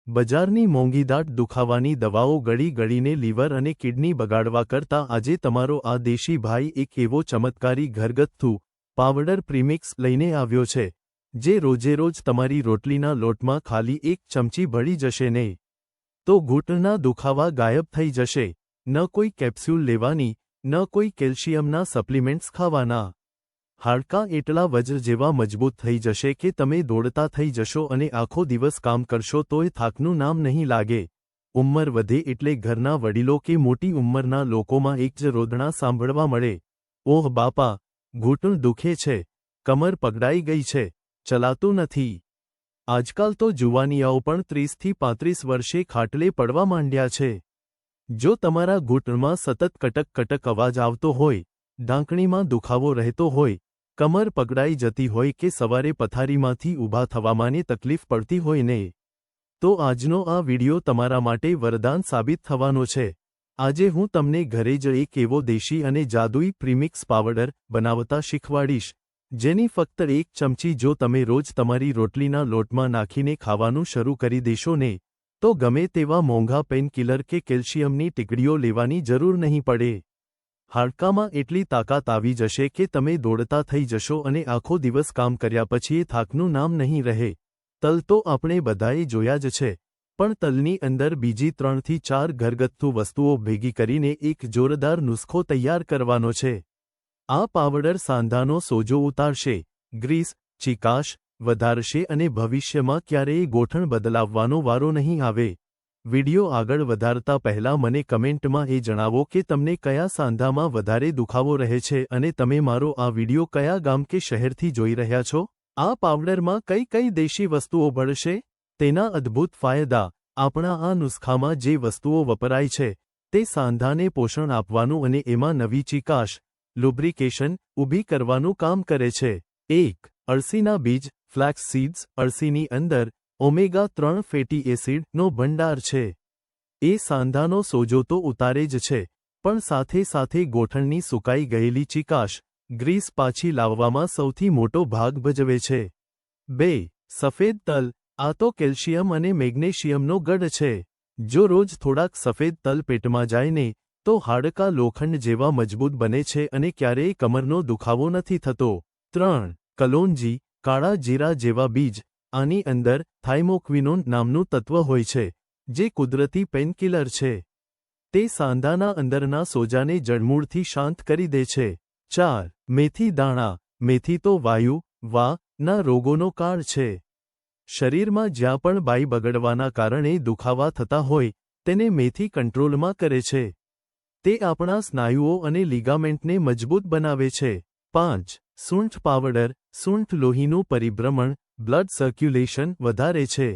બજારની મોંઘીદાટ દુખાવાની દવાઓ ગળી ગળીને લીવર અને કિડની બગાડવા કરતાં આજે તમારો આ દેશી ભાઈ એક એવો ચમત્કારી ઘરગથ્થુ પાવડર પ્રીમિક્સ લઈને આવ્યો છે, જે રોજેરોજ તમારી રોટલીના લોટમાં ખાલી એક ચમચી ભળી જશે ને તો ઘૂંટણના દુખાવા ગાયબ થઈ જશે। ન કોઈ કેપ્સ્યુલ લેવાની, ન કોઈ કેલ્શિયમના સપ્લિમેન્ટ્સ ખાવાના। હાડકાં એટલા વજ્ર જેવા મજબૂત થઈ જશે કે તમે દોડતા થઈ જશો અને આખો દિવસ કામ કરશો તોય થાકનું નામ નહીં લાગે। ઉંમર વધે એટલે ઘરના વડીલો કે મોટી ઉંમરના લોકોમાં એક જ રોદણા સાંભળવા મળે, ઓહ બાપા, ઘૂંટણ દુખે છે, કમર પકડાઈ ગઈ છે, ચલાતું નથી। આજકાલ તો જુવાનિયાઓ પણ 30થી 35 વર્ષે ખાટલે પડવા માંડ્યા છે। જો તમારા ઘૂંટણમાં સતત કટક કટક અવાજ આવતો હોય, ઢાંકણીમાં દુખાવો રહેતો હોય, કમર પકડાઈ જતી હોય કે સવારે પથારીમાંથી ઊભા થવામાં તકલીફ પડતી હોય ને, તો આજનો આ વિડિયો તમારા માટે વરદાન સાબિત થવાનો છે। આજે હું તમને ઘરે જ એક એવો દેશી અને જાદુઈ પ્રીમિક્સ પાવડર બનાવતા શીખવાડીશ, જેની ફક્ત એક ચમચી જો તમે રોજ તમારી રોટલીના લોટમાં નાખીને ખાવાનું શરૂ કરી દેશો ને તો ગમે તેવા મોંઘા પેનકિલર કે કેલ્શિયમની ટીકડીઓ લેવાની જરૂર નહીં પડે। હાડકામાં એટલી તાકાત આવી જશે કે તમે દોડતા થઈ જશો અને આખો દિવસ કામ કર્યા પછી થાકનું નામ નહીં રહે। તલ તો આપણે બધાએ જોયા જ છે, પણ તલની અંદર બીજી 3 થી 4 ઘરગથ્થુ વસ્તુઓ ભેગી કરીને એક જોરદાર નુસ્ખો તૈયાર કરવાનો છે। આ પાવડર સાંધાનો સોજો ઉતારશે, ગ્રીસ, ચીકાશ વધારશે અને ભવિષ્યમાં ક્યારેય ગોઠણ બદલાવવાનો વારો નહીં આવે। વિડિયો આગળ વધારતા પહેલા મને કમેન્ટમાં એ જણાવો કે તમને કયા સાંધામાં વધારે દુખાવો રહે છે અને તમે મારો આ વિડિયો કયા ગામ કે શહેરથી જોઈ રહ્યા છો। આ પાવડરમાં કઈ કઈ દેશી વસ્તુઓ ભળશે, તેના અદ્ભુત ફાયદા, આપણા આ નુસ્ખામાં જે વસ્તુઓ વપરાય છે તે સાંધાને પોષણ આપવાનું અને એમાં નવી ચીકાશ, લુબ્રિકેશન ઊભી કરવાનું કામ કરે છે। 1. અળસીના બીજ, ફ્લેક્સ સીડ્સ। અળસીની અંદર ઓમેગા-3 ફેટી એસિડનો ભંડાર છે। એ સાંધાનો સોજો તો ઉતારે જ છે, પણ સાથે સાથે ગોઠણની સુકાઈ ગયેલી ચીકાશ, ગ્રીસ પાછી લાવવામાં સૌથી મોટો ભાગ ભજવે છે। 2. સફેદ તલ। આ તો કેલ્શિયમ અને મેગ્નેશિયમનો ગઢ છે। જો રોજ થોડાક સફેદ તલ પેટમાં જાય ને તો હાડકાં લોખંડ જેવા મજબૂત બને છે અને ક્યારેય કમરનો દુખાવો નથી થતો। 3. કલોંજી। કાળા જીરા જેવા બીજ। આની અંદર થાઇમોક્વિનોન નામનું તત્વ હોય છે, જે કુદરતી પેનકિલર છે। તે સાંધાના અંદરના સોજાને જડમૂળથી શાંત કરી દે છે। 4. મેથી દાણા। મેથી તો વાયુ, ના રોગોનો કાળ છે। શરીરમાં જ્યાં પણ બાઈ બગડવાના કારણે દુખાવા થતા હોય, તેને મેથી કંટ્રોલમાં કરે છે। તે આપણા સ્નાયુઓ અને લિગામેન્ટને મજબૂત બનાવે છે। 5. સૂંઠ પાવડર। સૂંઠ લોહીનું પરિભ્રમણ, બ્લડ સર્ક્યુલેશન વધારે છે।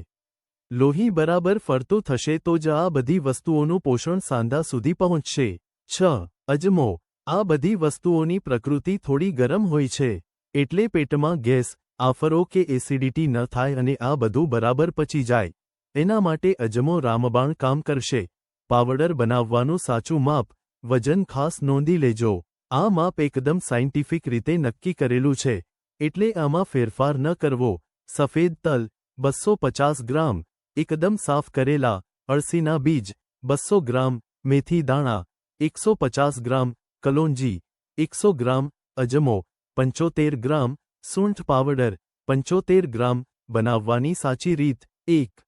લોહી બરાબર ફરતું થશે તો જ આ બધી વસ્તુઓનું પોષણ સાંધા સુધી પહોંચશે। 6. અજમો। આ બધી વસ્તુઓની પ્રકૃતિ થોડી ગરમ હોય છે, એટલે પેટમાં ગેસ, આફરો કે એસિડિટી ન થાય અને આ બધું બરાબર પચી જાય, એના માટે અજમો રામબાણ કામ કરશે। પાવડર બનાવવાનું સાચું માપ, વજન ખાસ નોંધી લેજો। આ માપ એકદમ સાયન્ટિફિક રીતે નક્કી કરેલું છે, એટલે આમાં ફેરફાર ન કરવો। સફેદ તલ 250 ગ્રામ, એકદમ સાફ કરેલા। અળસીના બીજ 200 ગ્રામ, મેથી દાણા 150 ગ્રામ, કલોંજી 100 ગ્રામ, અજમો 75 ગ્રામ, સૂંઠ પાવડર 75 ગ્રામ। બનાવવાની સાચી રીત। 1.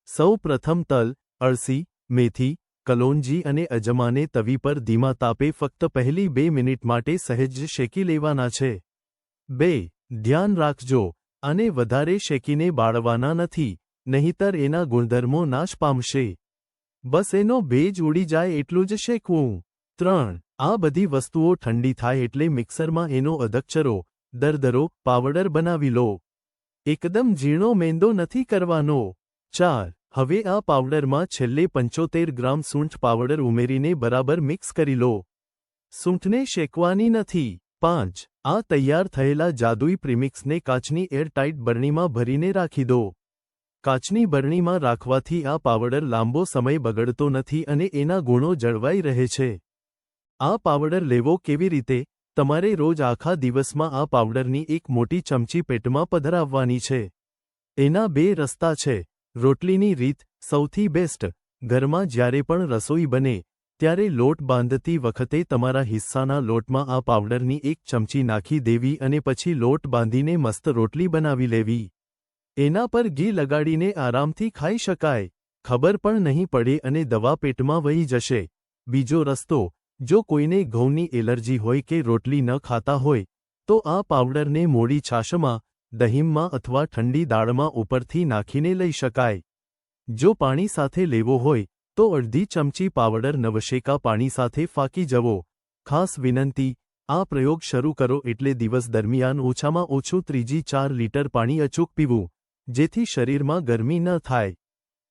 સૌ પ્રથમ તલ, અળસી, મેથી, કલોંજી અને અજમાને તવી પર ધીમા તાપે ફક્ત પહેલી 2 મિનિટ માટે સહેજ શેકી લેવાના છે। 2. ધ્યાન રાખજો, આને વધારે શેકીને બાળવાના નથી, નહીંતર એના ગુણધર્મો નાશ પામશે। બસ એનો ભેજ ઉડી જાય એટલું જ શેકવું। 3. આ બધી વસ્તુઓ ઠંડી થાય એટલે મિક્સરમાં એનો અધકચરો, દરદરો પાવડર બનાવી લો। એકદમ ઝીણો મેંદો નથી કરવાનો। 4. હવે આ પાવડરમાં છેલ્લે 75 ગ્રામ સૂંઠ પાવડર ઉમેરીને બરાબર મિક્સ કરી લો। સૂંઠને શેકવાની નથી। 5. આ તૈયાર થયેલા જાદુઈ પ્રીમિક્સને કાચની એરટાઇટ બરણીમાં ભરીને રાખી દો। કાચની બરણીમાં રાખવાથી આ પાવડર લાંબો સમય બગડતો નથી અને એના ગુણો જળવાઈ રહે છે। આ પાવડર લેવો કેવી રીતે? તમારે રોજ આખા દિવસમાં આ પાવડરની એક મોટી ચમચી પેટમાં પધરાવવાની છે। એના 2 રસ્તા છે। રોટલીની રીત સૌથી બેસ્ટ। ઘરમાં જ્યારે પણ રસોઈ બને ત્યારે લોટ બાંધતી વખતે તમારા હિસ્સાના લોટમાં આ પાવડરની 1 ચમચી નાખી દેવી અને પછી લોટ બાંધીને મસ્ત રોટલી બનાવી લેવી। એના પર ઘી લગાડીને આરામથી ખાઈ શકાય, ખબર પણ નહીં પડે અને દવા પેટમાં વહી જશે। બીજો રસ્તો, જો કોઈને ઘઉંની એલર્જી હોય કે રોટલી ન ખાતા હોય તો આ પાવડરને મોડી છાશમાં, દહીંમાં અથવા ઠંડી દાળમાં ઉપરથી નાખીને લઈ શકાય। જો પાણી સાથે લેવો હોય તો અડધી ચમચી પાવડર નવશેકા પાણી સાથે ફાંકી જવો। ખાસ વિનંતી, આ પ્રયોગ શરૂ કરો એટલે દિવસ દરમિયાન ઓછામાં ઓછું 3-4 લીટર પાણી અચૂક પીવું, જેથી શરીરમાં ગરમી ન થાય।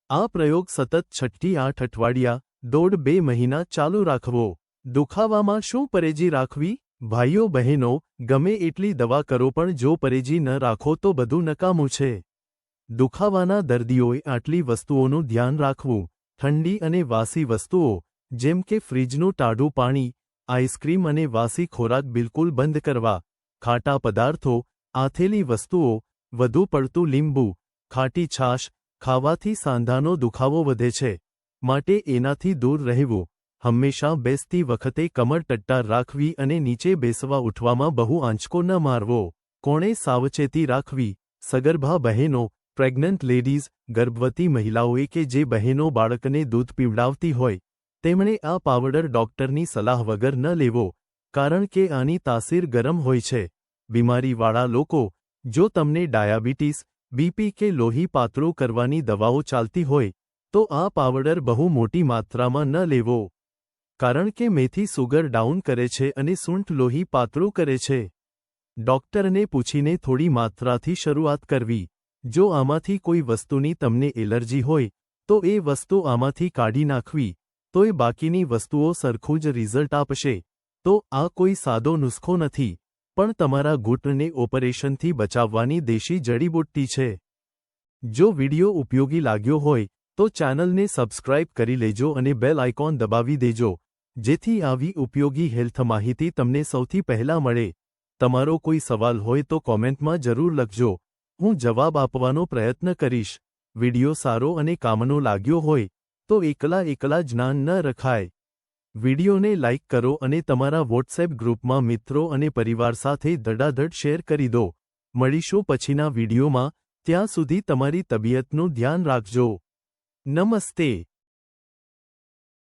આ પ્રયોગ સતત 6થી 8 અઠવાડિયા, 1.5-2 મહિના ચાલુ રાખવો। દુખાવામાં શું પરેજી રાખવી? ભાઈઓ બહેનો, ગમે એટલી દવા કરો પણ જો પરેજી ન રાખો તો બધું નકામું છે। દુખાવાના દર્દીઓએ આટલી વસ્તુઓનું ધ્યાન રાખવું। ઠંડી અને વાસી વસ્તુઓ, જેમ કે ફ્રીજનું ટાઢું પાણી, આઈસ્ક્રીમ અને વાસી ખોરાક બિલકુલ બંધ કરવા। ખાટા પદાર્થો, આથેલી વસ્તુઓ, વધુ પડતું લીંબુ, ખાટી છાશ ખાવાથી સાંધાનો દુખાવો વધે છે, માટે એનાથી દૂર રહેવું। હંમેશા બેસતી વખતે કમર ટટ્ટાર રાખવી અને નીચે બેસવા ઉઠવામાં બહુ આંચકો ન મારવો। કોણે સાવચેતી રાખવી? સગર્ભા બહેનો, પ્રેગ્નન્ટ લેડીઝ, ગર્ભવતી મહિલાઓએ કે જે બહેનો બાળકને દૂધ પીવડાવતી હોય તેમણે આ પાવડર ડોક્ટરની સલાહ વગર ન લેવો, કારણ કે આની તાસીર ગરમ હોય છે। બીમારીવાળા લોકો, જો તમને ડાયાબિટીસ, બીપી કે લોહી પાતળું કરવાની દવાઓ ચાલતી હોય તો આ પાવડર બહુ મોટી માત્રામાં ન લેવો, કારણ કે મેથી સુગર ડાઉન કરે છે અને સૂંઠ લોહી પાતળું કરે છે। ડોક્ટરને પૂછીને થોડી માત્રાથી શરૂઆત કરવી। જો આમાંથી કોઈ વસ્તુની તમને એલર્જી હોય તો એ વસ્તુ આમાંથી કાઢી નાખવી, તોય બાકીની વસ્તુઓ સરખું જ રિઝલ્ટ આપશે। તો આ કોઈ સાદો નુસ્ખો નથી, પણ તમારા ઘૂંટણને ઓપરેશનથી બચાવવાની દેશી જડીબુટ્ટી છે। જો વિડિયો ઉપયોગી લાગ્યો હોય તો ચેનલને સબસ્ક્રાઇબ કરી લેજો અને બેલ આઇકોન દબાવી દેજો, જેથી આવી ઉપયોગી હેલ્થ માહિતી તમને સૌથી પહેલા મળે। તમારો કોઈ સવાલ હોય તો કોમેન્ટમાં જરૂર લખજો, હું જવાબ આપવાનો પ્રયત્ન કરીશ। વિડિયો સારો અને કામનો લાગ્યો હોય તો એકલા જ્ઞાન ન રખાય। વિડિયોને લાઇક કરો અને તમારા વોટ્સએપ ગ્રુપમાં મિત્રો અને પરિવાર સાથે ધડાધડ શેર કરી દો। મળીશું પછીના વિડિયોમાં, ત્યાં સુધી તમારી તબિયતનું ધ્યાન રાખજો। નમસ્તે।